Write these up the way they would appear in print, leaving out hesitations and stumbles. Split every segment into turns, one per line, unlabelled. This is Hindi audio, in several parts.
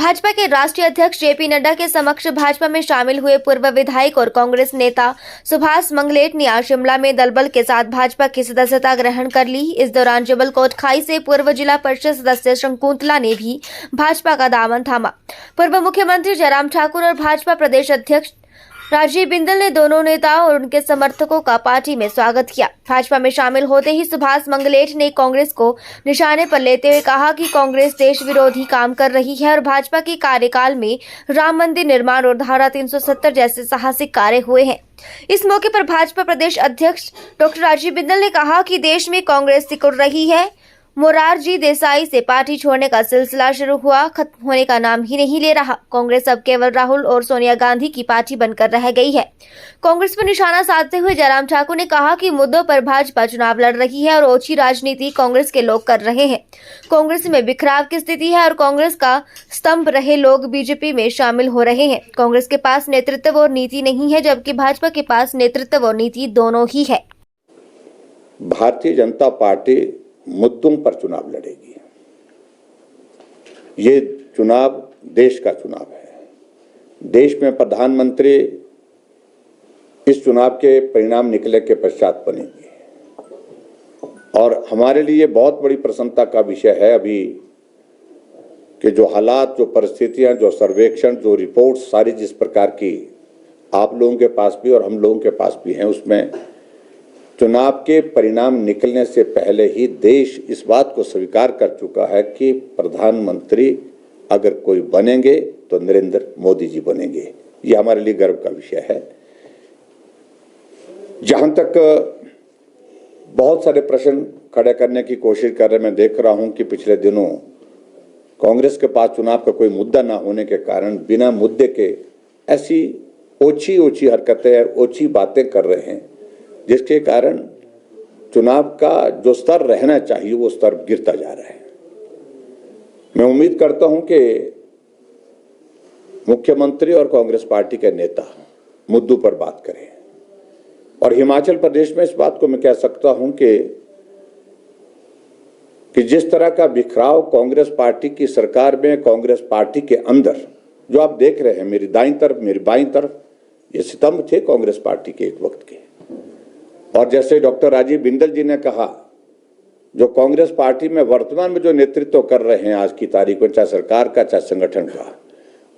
भाजपा के राष्ट्रीय अध्यक्ष जेपी नड्डा के समक्ष भाजपा में शामिल हुए पूर्व विधायक और कांग्रेस नेता सुभाष मंगलेट ने आज शिमला में दलबल के साथ भाजपा की सदस्यता ग्रहण कर ली। इस दौरान जबलकोट खाई से पूर्व जिला परिषद सदस्य शकुंतला ने भी भाजपा का दामन थामा। पूर्व मुख्यमंत्री जयराम ठाकुर और भाजपा प्रदेश अध्यक्ष राजीव बिंदल ने दोनों नेताओं और उनके समर्थकों का पार्टी में स्वागत किया। भाजपा में शामिल होते ही सुभाष मंगलेट ने कांग्रेस को निशाने पर लेते हुए कहा कि कांग्रेस देश विरोधी काम कर रही है और भाजपा के कार्यकाल में राम मंदिर निर्माण और धारा 370 जैसे साहसिक कार्य हुए हैं। इस मौके पर भाजपा प्रदेश अध्यक्ष डॉक्टर राजीव बिंदल ने कहा कि देश में कांग्रेस सिकुड़ रही है। मोरारजी देसाई से पार्टी छोड़ने का सिलसिला शुरू हुआ, खत्म होने का नाम ही नहीं ले रहा। कांग्रेस अब केवल राहुल और सोनिया गांधी की पार्टी बनकर रह गई है। कांग्रेस पर निशाना साधते हुए जयराम ठाकुर ने कहा कि मुद्दों पर भाजपा चुनाव लड़ रही है और ओछी राजनीति कांग्रेस के लोग कर रहे हैं। कांग्रेस में बिखराव की स्थिति है और कांग्रेस का स्तंभ रहे लोग बीजेपी में शामिल हो रहे हैं। कांग्रेस के पास नेतृत्व और नीति नहीं है, जबकि भाजपा के पास नेतृत्व और नीति दोनों ही है।
भारतीय जनता पार्टी मुद्दों पर चुनाव लड़ेगी। ये चुनाव देश का चुनाव है। देश में प्रधानमंत्री इस चुनाव के परिणाम निकले के पश्चात बनेंगे और हमारे लिए बहुत बड़ी प्रसन्नता का विषय है अभी कि जो हालात, जो परिस्थितियां, जो सर्वेक्षण, जो रिपोर्ट्स सारी जिस प्रकार की आप लोगों के पास भी और हम लोगों के पास भी हैं, उसमें चुनाव के परिणाम निकलने से पहले ही देश इस बात को स्वीकार कर चुका है कि प्रधानमंत्री अगर कोई बनेंगे तो नरेंद्र मोदी जी बनेंगे। ये हमारे लिए गर्व का विषय है। जहां तक बहुत सारे प्रश्न खड़े करने की कोशिश कर रहे, मैं देख रहा हूं कि पिछले दिनों कांग्रेस के पास चुनाव का कोई मुद्दा ना होने के कारण बिना मुद्दे के ऐसी ओछी हरकतें, ओछी बातें कर रहे हैं, जिसके कारण चुनाव का जो स्तर रहना चाहिए वो स्तर गिरता जा रहा है। मैं उम्मीद करता हूं कि मुख्यमंत्री और कांग्रेस पार्टी के नेता मुद्दों पर बात करें और हिमाचल प्रदेश में इस बात को मैं कह सकता हूं कि जिस तरह का बिखराव कांग्रेस पार्टी की सरकार में, कांग्रेस पार्टी के अंदर जो आप देख रहे हैं, मेरी दाईं तरफ, मेरी बाईं तरफ, ये स्तंभ थे कांग्रेस पार्टी के एक वक्त के। और जैसे डॉक्टर राजीव बिंदल जी ने कहा, जो कांग्रेस पार्टी में वर्तमान में जो नेतृत्व कर रहे हैं आज की तारीख में, चाहे सरकार का चाहे संगठन का,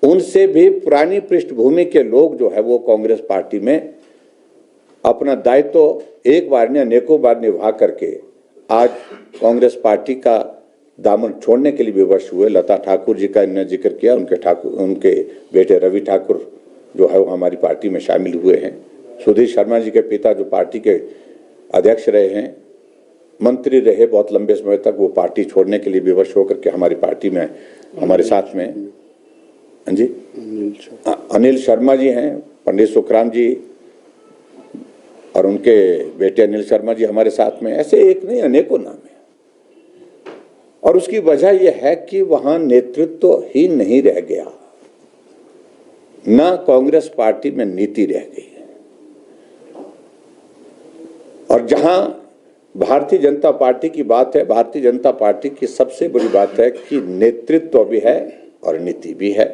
उनसे भी पुरानी पृष्ठभूमि के लोग जो है वो कांग्रेस पार्टी में अपना दायित्व एक बार ने अनेकों बार निभा करके आज कांग्रेस पार्टी का दामन छोड़ने के लिए विवश हुए। लता ठाकुर जी का इन्होंने जिक्र किया, उनके बेटे रवि ठाकुर जो है वो हमारी पार्टी में शामिल हुए हैं। सुधीर शर्मा जी के पिता जो पार्टी के अध्यक्ष रहे हैं, मंत्री रहे बहुत लंबे समय तक, वो पार्टी छोड़ने के लिए विवश होकर के हमारी पार्टी में हमारे साथ में जी अनिल शर्मा जी हैं, पंडित सुखराम जी और उनके बेटे अनिल शर्मा जी हमारे साथ में। ऐसे एक नहीं अनेकों नाम है और उसकी वजह यह है कि वहां नेतृत्व ही नहीं रह गया, ना कांग्रेस पार्टी में नीति रह गई। और जहां भारतीय जनता पार्टी की बात है, भारतीय जनता पार्टी की सबसे बड़ी बात है कि नेतृत्व भी है और नीति भी है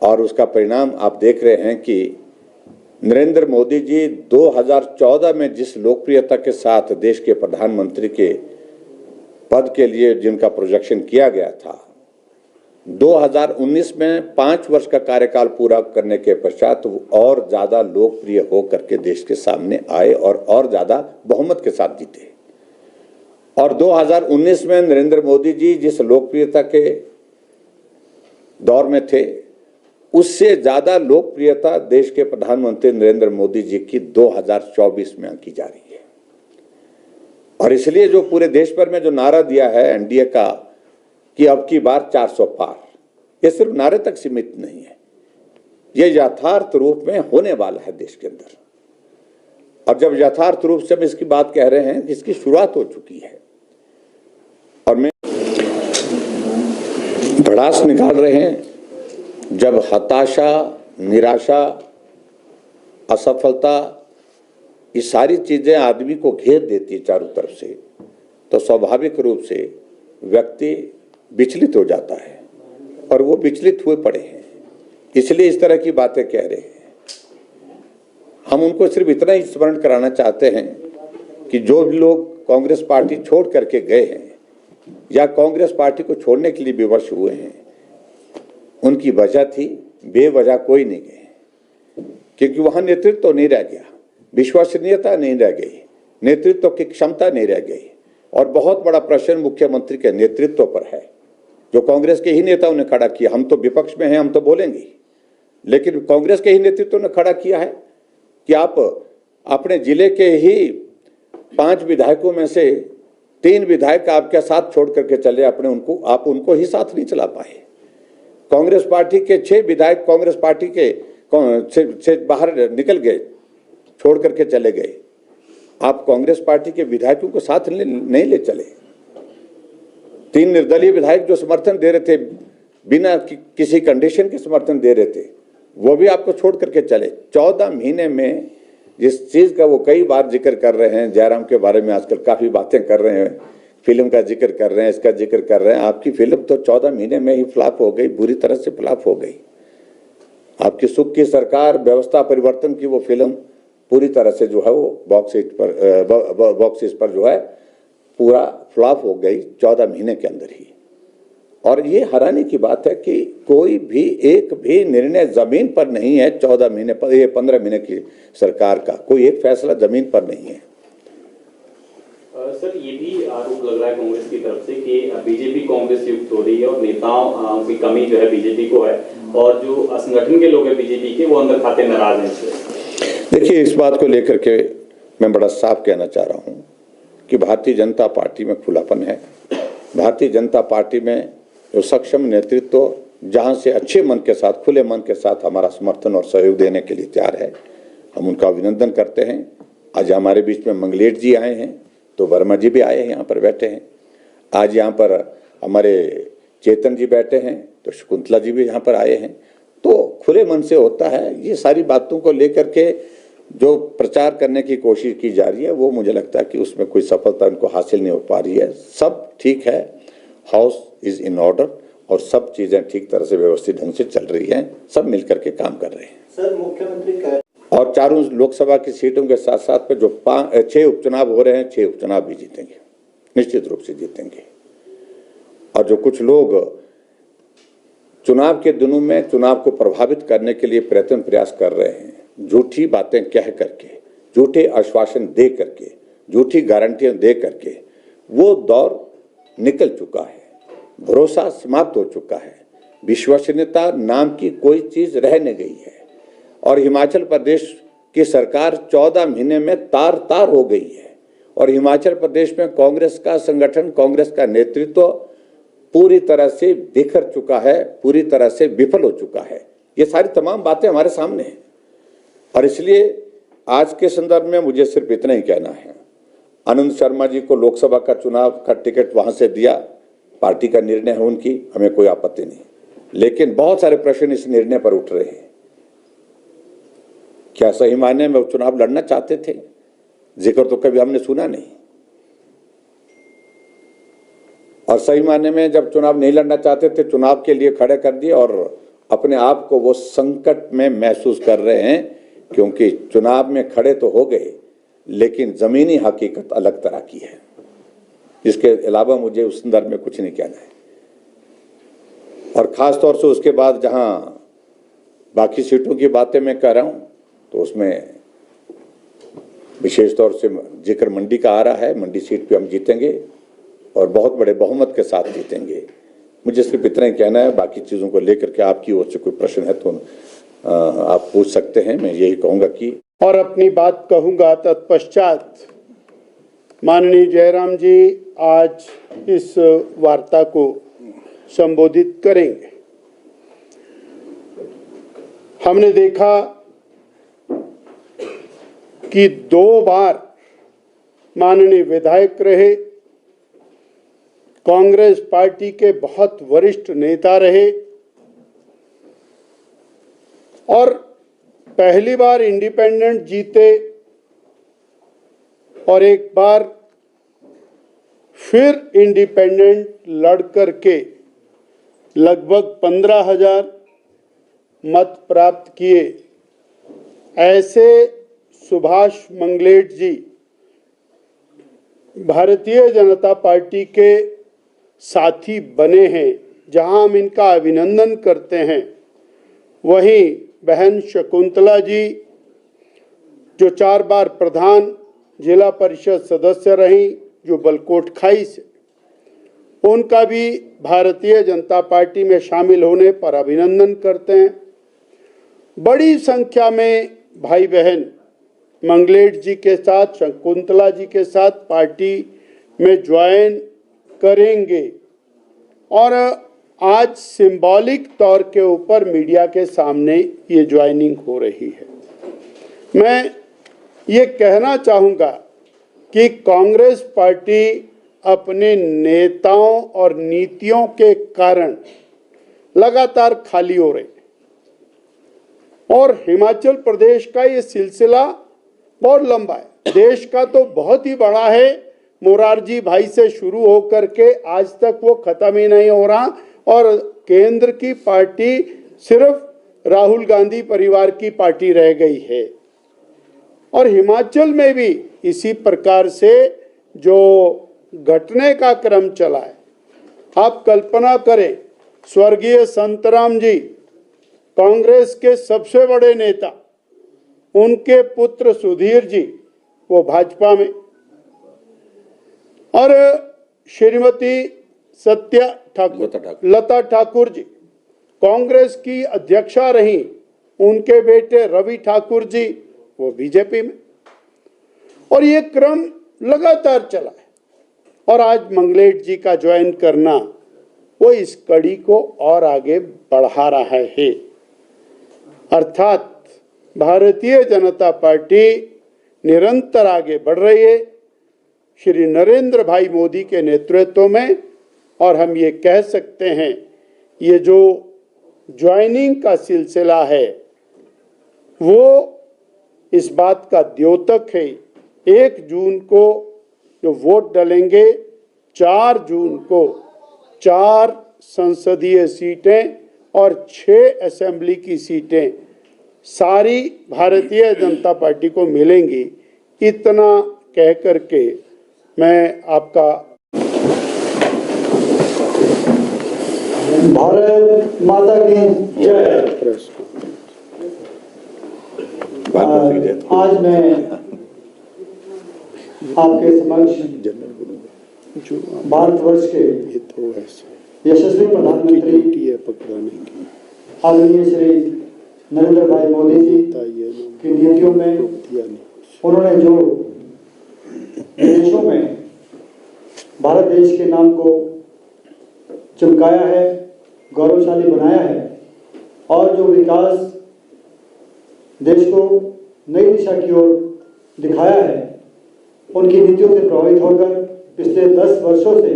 और उसका परिणाम आप देख रहे हैं कि नरेंद्र मोदी जी 2014 में जिस लोकप्रियता के साथ देश के प्रधानमंत्री के पद के लिए जिनका प्रोजेक्शन किया गया था, 2019 में 5 वर्ष का कार्यकाल पूरा करने के पश्चात और ज्यादा लोकप्रिय होकर के देश के सामने आए और ज्यादा बहुमत के साथ जीते। और 2019 में नरेंद्र मोदी जी जिस लोकप्रियता के दौर में थे, उससे ज्यादा लोकप्रियता देश के प्रधानमंत्री नरेंद्र मोदी जी की 2024 में आंकी जा रही है। और इसलिए जो पूरे देश भर में जो नारा दिया है एनडीए का कि अब की बार 400 पार, ये सिर्फ नारे तक सीमित नहीं है, ये यथार्थ रूप में होने वाला है देश के अंदर। और जब यथार्थ रूप से हम इसकी बात कह रहे हैं, इसकी शुरुआत हो चुकी है और मैं भड़ास निकाल रहे हैं। जब हताशा, निराशा, असफलता, ये सारी चीजें आदमी को घेर देती है चारों तरफ से, तो स्वाभाविक रूप से व्यक्ति विचलित हो जाता है और वो विचलित हुए पड़े हैं, इसलिए इस तरह की बातें कह रहे हैं। हम उनको सिर्फ इतना ही स्मरण कराना चाहते हैं कि जो भी लोग कांग्रेस पार्टी छोड़ करके गए हैं या कांग्रेस पार्टी को छोड़ने के लिए विवश हुए हैं, उनकी वजह थी, बेवजह कोई नहीं गए, क्योंकि वहां नेतृत्व तो नहीं रह गया, विश्वसनीयता नहीं रह गई, नेतृत्व की क्षमता नहीं रह गई। और बहुत बड़ा प्रश्न मुख्यमंत्री के नेतृत्व पर है, जो कांग्रेस के ही नेताओं ने खड़ा किया। हम तो विपक्ष में हैं, हम तो बोलेंगे, लेकिन कांग्रेस के ही नेतृत्व ने खड़ा किया है कि आप अपने जिले के ही 5 विधायकों में से 3 विधायक आपके साथ छोड़ करके चले, आप उनको ही साथ नहीं चला पाए। कांग्रेस पार्टी के 6 विधायक कांग्रेस पार्टी के से बाहर निकल गए, छोड़ करके चले गए। आप कांग्रेस पार्टी के विधायकों को साथ नहीं ले चले। 3 निर्दलीय विधायक जो समर्थन दे रहे थे, बिना किसी कंडीशन के समर्थन दे रहे थे, वो भी आपको छोड़ करके चले। 14 महीने में जिस चीज का वो कई बार जिक्र कर रहे हैं, जयराम के बारे में आजकल काफी बातें कर रहे हैं, फिल्म का जिक्र कर रहे हैं, इसका जिक्र कर रहे हैं। आपकी फिल्म तो 14 महीने में ही फ्लॉप हो गई, बुरी तरह से फ्लॉप हो गई। आपकी सुख की सरकार, व्यवस्था परिवर्तन की वो फिल्म पूरी तरह से जो है वो बॉक्स पर जो है पूरा फ्लॉप हो गई 14 महीने के अंदर ही। और ये हैरानी की बात है कि कोई भी एक भी निर्णय जमीन पर नहीं है। 14 महीने पर, ये 15 महीने की सरकार का कोई एक फैसला जमीन पर नहीं है।
सर, ये भी आरोप लग रहा है कांग्रेस की तरफ से कि बीजेपी कांग्रेस युक्त हो रही है और नेताओं की कमी जो है बीजेपी को है, और जो संगठन के लोग हैं बीजेपी के, वो अंदर खाते नाराज हैं।
देखिए, इस बात को लेकर के मैं बड़ा साफ कहना चाह रहा हूं कि भारतीय जनता पार्टी में खुलापन है। भारतीय जनता पार्टी में जो सक्षम नेतृत्व जहां से अच्छे मन के साथ, खुले मन के साथ हमारा समर्थन और सहयोग देने के लिए तैयार है, हम उनका अभिनंदन करते हैं। आज हमारे बीच में मंगलेट जी आए हैं, तो वर्मा जी भी आए हैं, यहाँ पर बैठे हैं। आज यहाँ पर हमारे चेतन जी बैठे हैं, तो शकुंतला जी भी यहाँ पर आए हैं। तो खुले मन से होता है। ये सारी बातों को लेकर के जो प्रचार करने की कोशिश की जा रही है, वो मुझे लगता है कि उसमें कोई सफलता उनको हासिल नहीं हो पा रही है। सब ठीक है, हाउस इज इन ऑर्डर और सब चीजें ठीक तरह से व्यवस्थित ढंग से चल रही हैं, सब मिलकर के काम कर रहे हैं।
सर, मुख्यमंत्री
और चारों लोकसभा की सीटों के साथ साथ में जो 6 उपचुनाव हो रहे हैं, 6 उपचुनाव भी जीतेंगे, निश्चित रूप से जीतेंगे। और जो कुछ लोग चुनाव के दिनों में चुनाव को प्रभावित करने के लिए प्रयास कर रहे हैं, झूठी बातें कह करके, झूठे आश्वासन दे करके, झूठी गारंटियां दे करके, वो दौर निकल चुका है। भरोसा समाप्त हो चुका है। विश्वसनीयता नाम की कोई चीज रह नहीं गई है। और हिमाचल प्रदेश की सरकार 14 महीने में तार हो गई है। और हिमाचल प्रदेश में कांग्रेस का संगठन, कांग्रेस का नेतृत्व पूरी तरह से बिखर चुका है, पूरी तरह से विफल हो चुका है। ये सारी तमाम बातें हमारे सामने हैं। और इसलिए आज के संदर्भ में मुझे सिर्फ इतना ही कहना है, आनंद शर्मा जी को लोकसभा का चुनाव का टिकट वहां से दिया, पार्टी का निर्णय है उनकी, हमें कोई आपत्ति नहीं। लेकिन बहुत सारे प्रश्न इस निर्णय पर उठ रहे हैं। क्या सही मायने में वो चुनाव लड़ना चाहते थे? जिक्र तो कभी हमने सुना नहीं। और सही मायने में जब चुनाव नहीं लड़ना चाहते थे, चुनाव के लिए खड़े कर दिए और अपने आप को वो संकट में महसूस कर रहे हैं, क्योंकि चुनाव में खड़े तो हो गए, लेकिन जमीनी हकीकत अलग तरह की है। इसके अलावा मुझे उस संदर्भ में कुछ नहीं कहना है। और खास तौर से उसके बाद जहां बाकी सीटों की बातें मैं कर रहा हूं, तो उसमें विशेष तौर से जिक्र मंडी का आ रहा है। मंडी सीट पे हम जीतेंगे और बहुत बड़े बहुमत के साथ जीतेंगे। मुझे सिर्फ इतना ही कहना है। बाकी चीज़ों को लेकर के आपकी ओर से कोई प्रश्न है तो आप पूछ सकते हैं। मैं यही कहूँगा कि
और अपनी बात कहूँगा। तत्पश्चात माननीय जयराम जी आज इस वार्ता को संबोधित करेंगे। हमने देखा कि 2 बार माननीय विधायक रहे, कांग्रेस पार्टी के बहुत वरिष्ठ नेता रहे और पहली बार इंडिपेंडेंट जीते और एक बार फिर इंडिपेंडेंट लड़ करके लगभग 15,000 मत प्राप्त किए, ऐसे सुभाष मंगलेट जी भारतीय जनता पार्टी के साथी बने हैं, जहां हम इनका अभिनंदन करते हैं। वहीं बहन शकुंतला जी जो 4 बार प्रधान जिला परिषद सदस्य रही, जो बलकोट खाई से, उनका भी भारतीय जनता पार्टी में शामिल होने पर अभिनंदन करते हैं। बड़ी संख्या में भाई बहन मंगलेट जी के साथ, शकुंतला जी के साथ पार्टी में ज्वाइन करेंगे और आज सिंबॉलिक तौर के ऊपर मीडिया के सामने ये ज्वाइनिंग हो रही है। मैं ये कहना चाहूँगा कि कांग्रेस पार्टी अपने नेताओं और नीतियों के कारण लगातार खाली हो रही है और हिमाचल प्रदेश का ये सिलसिला बहुत लंबा है। देश का तो बहुत ही बड़ा है, मोरारजी भाई से शुरू होकर के आज तक वो खत्म ही नहीं हो रहा और केंद्र की पार्टी सिर्फ राहुल गांधी परिवार की पार्टी रह गई है। और हिमाचल में भी इसी प्रकार से जो घटने का क्रम चला है, आप कल्पना करें, स्वर्गीय संतराम जी कांग्रेस के सबसे बड़े नेता, उनके पुत्र सुधीर जी वो भाजपा में, और श्रीमती लता ठाकुर जी कांग्रेस की अध्यक्षा रही, उनके बेटे रवि ठाकुर जी वो बीजेपी में, और ये क्रम लगातार चला है। और आज मंगलेट जी का ज्वाइन करना वो इस कड़ी को और आगे बढ़ा रहा है। अर्थात भारतीय जनता पार्टी निरंतर आगे बढ़ रही है श्री नरेंद्र भाई मोदी के नेतृत्व में। और हम ये कह सकते हैं, ये जो ज्वाइनिंग का सिलसिला है वो इस बात का द्योतक है। 1 जून को जो वोट डालेंगे, 4 जून को 4 संसदीय सीटें और 6 असेंबली की सीटें सारी भारतीय जनता पार्टी को मिलेंगी। इतना कह करके मैं आपका
भारत माता की जय। आज मैं आपके समक्ष भारतवर्ष के यशस्वी प्रधानमंत्री आदरणीय श्री नरेंद्र भाई मोदी जी की नीतियों में उन्होंने जो विदेशों में भारत देश के नाम को चमकाया है, गौरवशाली बनाया है और जो विकास देश को नई दिशा की ओर दिखाया है, उनकी नीतियों से प्रभावित होकर पिछले 10 वर्षों से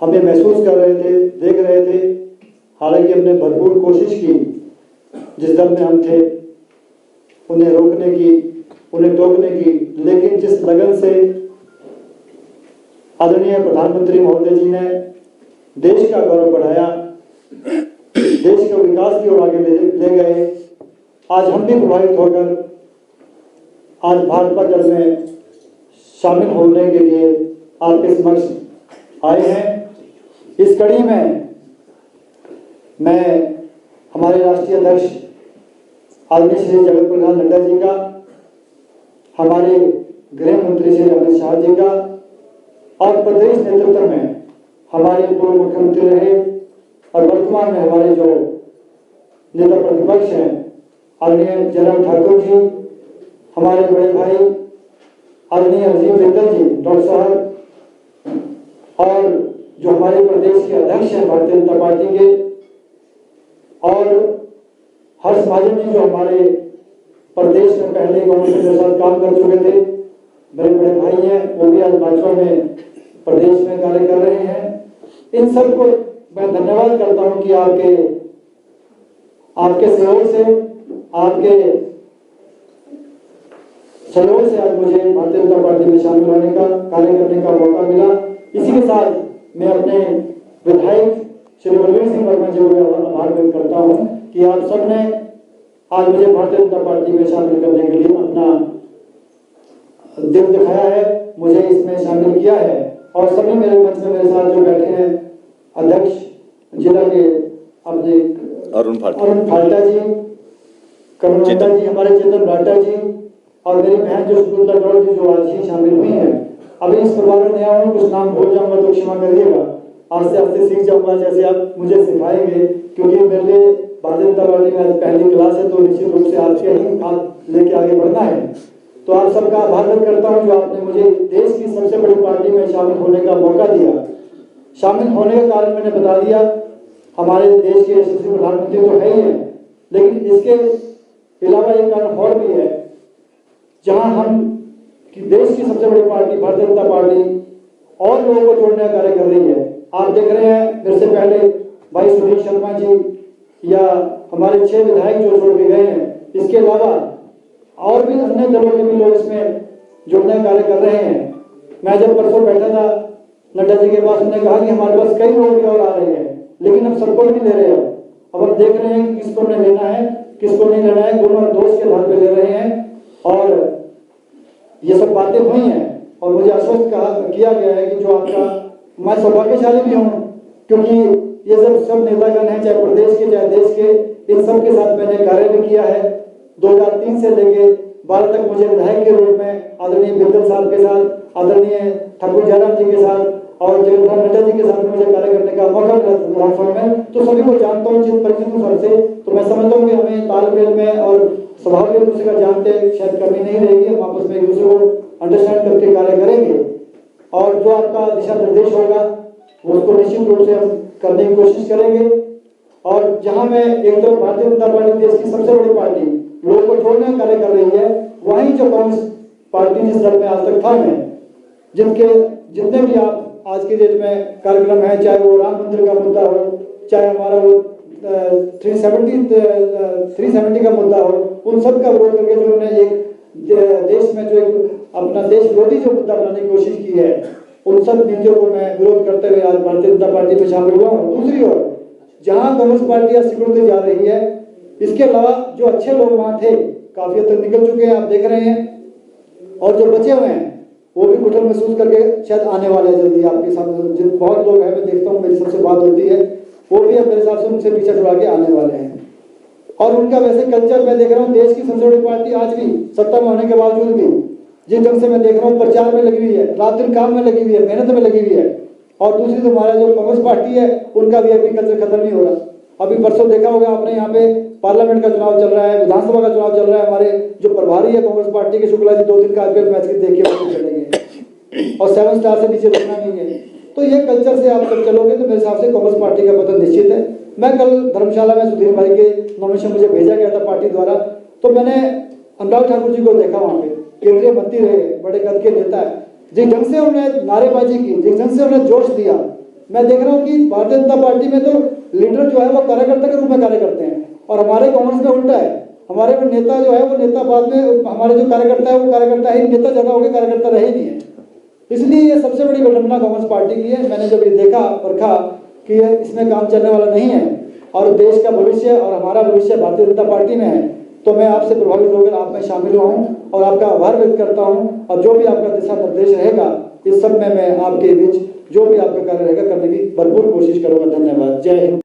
हम ये महसूस कर रहे थे, देख रहे थे। हालांकि हमने भरपूर कोशिश की, जिस दम में हम थे उन्हें रोकने की, उन्हें टोकने की, लेकिन जिस लगन से आदरणीय प्रधानमंत्री महोदय जी ने देश का गौरव बढ़ाया, देश को विकास की ओर आगे ले गए, आज हम भी प्रभावित होकर आज भाजपा दल में शामिल होने के लिए आपके समक्ष आए हैं। इस कड़ी में मैं हमारे राष्ट्रीय अध्यक्ष आदरणीय श्री जगत प्रकाश नड्डा जी का, हमारे गृह मंत्री श्री अमित शाह जी का और प्रदेश नेतृत्व में हमारे पूर्व मुख्यमंत्री रहे और वर्तमान में हमारे जो नेता प्रतिपक्ष हैं आदरणीय जयराम ठाकुर जी, हमारे बड़े भाई आदरणीय राजीव बिंदल जी डॉक्टर साहब, और जो हमारे प्रदेश के अध्यक्ष हैं भारतीय जनता पार्टी के, और हर्ष महाजन जी जो हमारे प्रदेश में पहले कांग्रेस के साथ काम कर चुके थे, मेरे बड़े भाई हैं, वो भी आज भाजपा में प्रदेश में कार्य कर रहे हैं। इन सबको मैं धन्यवाद करता हूं कि आपके सहयोग से, आपके सहयोग से आज मुझे भारतीय जनता पार्टी में शामिल होने का, कार्य करने का मौका मिला। इसी के साथ मैं अपने विधायक श्री बलवीर सिंह वर्मा जी को आभार व्यक्त करता हूँ कि आप सबने आज मुझे भारतीय जनता पार्टी में शामिल करने के लिए अपना दिल दिखाया है, मुझे इसमें शामिल किया है। और सभी मेरे मंच में मेरे साथ जो बैठे हैं, अध्यक्ष जिला के अपने अरुण फाल्टा जी, करुणा जी, हमारे चेतन राठा जी और मेरी बहन जो शकुंतला गौड़ जी जो आज ही शामिल हुई है। अभी इस परिवार में नया हूँ, कुछ नाम भूल जाऊंगा तो क्षमा करिएगा, आस्ते आस्ते सीख जाऊंगा जैसे आप मुझे सिखाएंगे, क्योंकि मेरे लिए भारतीय जनता पार्टी में आज पहली क्लास है, तो निश्चित रूप से आपके ही हाथ लेके आगे बढ़ना है। तो आप सबका आभार व्यक्त करता हूँ जो आपने मुझे देश की सबसे बड़ी पार्टी में शामिल होने का मौका दिया। शामिल होने का कारण मैंने बता दिया, हमारे देश के यशस्वी प्रधानमंत्री तो है ही है, लेकिन इसके अलावा एक कारण और भी है, जहां हम कि देश की सबसे बड़ी पार्टी भारतीय जनता पार्टी और लोगों को जोड़ने का कार्य कर रही है। आप देख रहे हैं मेरे से पहले भाई सुधीर शर्मा जी या हमारे 6 विधायक जो जोड़ के गए हैं, इसके अलावा और भी अन्य दलों के भी लोग इसमें जुड़ने का कार्य कर रहे हैं। मैं जब परसों बैठा था नड्डा जी के पास, उन्होंने कहा कि हमारे पास कई लोग भी और आ रहे हैं, लेकिन हम सबको नहीं ले रहे हैं। अब हम देख रहे हैं कि किसको हमें लेना है, किसको नहीं लेना है, दोनों दोस्त के आधार पर ले रहे हैं। और ये सब बातें हुई हैं और मुझे आश्वस्त किया गया है कि जो आपका, मैं सौभाग्यशाली भी हूँ क्योंकि ये सब नेतागण हैं, चाहे प्रदेश के चाहे देश के, इन सब के साथ मैंने कार्य भी किया है। 2003 से लेके 12 तक मुझे विधायक के रूप में आदरणीय बिंदल साहब के साथ, आदरणीय ठाकुर जयराम जी के साथ और जगन्नाथ नड्डा जी के साथ मुझे कार्य करने का मौका मिला विधानसभा में, तो सभी को जानता हूँ, जिन परिचित हूँ सबसे। तो मैं समझता हूँ कि हमें तालमेल में और स्वभाव के दूसरे का जानते शायद कमी नहीं रहेगी, हम आपस में एक दूसरे को अंडरस्टैंड करके कार्य करेंगे और जो आपका दिशा निर्देश होगा वो उसको निश्चित रूप से हम करने की कोशिश करेंगे। और जहां मैं एक तरफ भारतीय जनता पार्टी देश की सबसे बड़ी पार्टी लोगों को जोड़ने का कार्य कर रही है, वहीं जो कांग्रेस पार्टी जिस दल में आज तक था, मैं जितने भी आप आज की डेट में कार्यक्रम है, चाहे वो राम मंदिर का मुद्दा हो, चाहे हमारा वो 370 का मुद्दा हो, उन सब का विरोध करके जो उन्होंने एक देश में जो एक अपना देश विरोधी जो मुद्दा बनाने की कोशिश की है, उन सब नीतियों को मैं विरोध करते हुए आज भारतीय जनता पार्टी में शामिल हुआ हूँ। दूसरी ओर जहां कांग्रेस पार्टी आज सिकुड़ती जा रही है, इसके अलावा जो अच्छे लोग वहां थे काफी हद तक निकल चुके हैं, आप देख रहे हैं, और जो बचे हुए हैं वो भी घुटन महसूस करके शायद आने वाले हैं जल्दी आपके सामने। जिन बहुत लोग हैं, मैं देखता हूँ, मेरी सबसे बात होती है, वो भी अब मेरे हिसाब से उनसे पीछे छुड़ा के आने वाले हैं। और उनका वैसे कल्चर मैं देख रहा हूँ, देश की सबसे बड़ी पार्टी आज भी सत्ता में होने के बावजूद भी जिस ढंग से मैं देख रहा हूँ प्रचार में लगी हुई है, रात दिन काम में लगी हुई है, मेहनत में लगी हुई है। और दूसरी तो हमारा जो कांग्रेस पार्टी है, उनका भी अभी कल्चर खत्म नहीं हो रहा। अभी परसों देखा होगा आपने, यहाँ पे पार्लियामेंट का चुनाव चल रहा है, विधानसभा का चुनाव चल रहा है। हमारे जो प्रभारी है कांग्रेस पार्टी के शुक्ला जी 2 दिन का आईपीएल मैच के देख के चलेंगे और 7 स्टार से नीचे रुकना नहीं है। तो ये कल्चर से आप जब चलोगे तो मेरे हिसाब से कांग्रेस पार्टी का पतन निश्चित है। मैं कल धर्मशाला में सुधीर भाई के नॉमिनेशन मुझे भेजा गया था पार्टी द्वारा, तो मैंने अनुराग ठाकुर जी को देखा वहां पे, केंद्रीय मंत्री रहे, बड़े कद के नेता है, जिस ढंग से उन्होंने नारेबाजी की, जिस ढंग से उन्होंने जोश दिया, मैं देख रहा हूँ कि भारतीय जनता पार्टी में तो लीडर जो है वो कार्यकर्ता के रूप में कार्य करते हैं और हमारे कांग्रेस में उल्टा है। हमारे में नेता जो है वो नेता बाद में, हमारे जो कार्यकर्ता है वो कार्यकर्ता ही, नेता ज्यादा हो गए, कार्यकर्ता रहे नहीं है। इसलिए ये सबसे बड़ी विडंबना कांग्रेस पार्टी की है। मैंने जब ये देखा परखा कि इसमें काम चलने वाला नहीं है और देश का भविष्य और हमारा भविष्य भारतीय जनता पार्टी में है, तो मैं आपसे प्रभावित होकर आप में शामिल हुआ हूँ और आपका आभार व्यक्त करता हूँ। और जो भी आपका दिशा निर्देश रहेगा, इस सब में मैं आपके बीच जो भी आपका कार्य रहेगा करने की भरपूर कोशिश करूंगा। धन्यवाद। जय हिंद।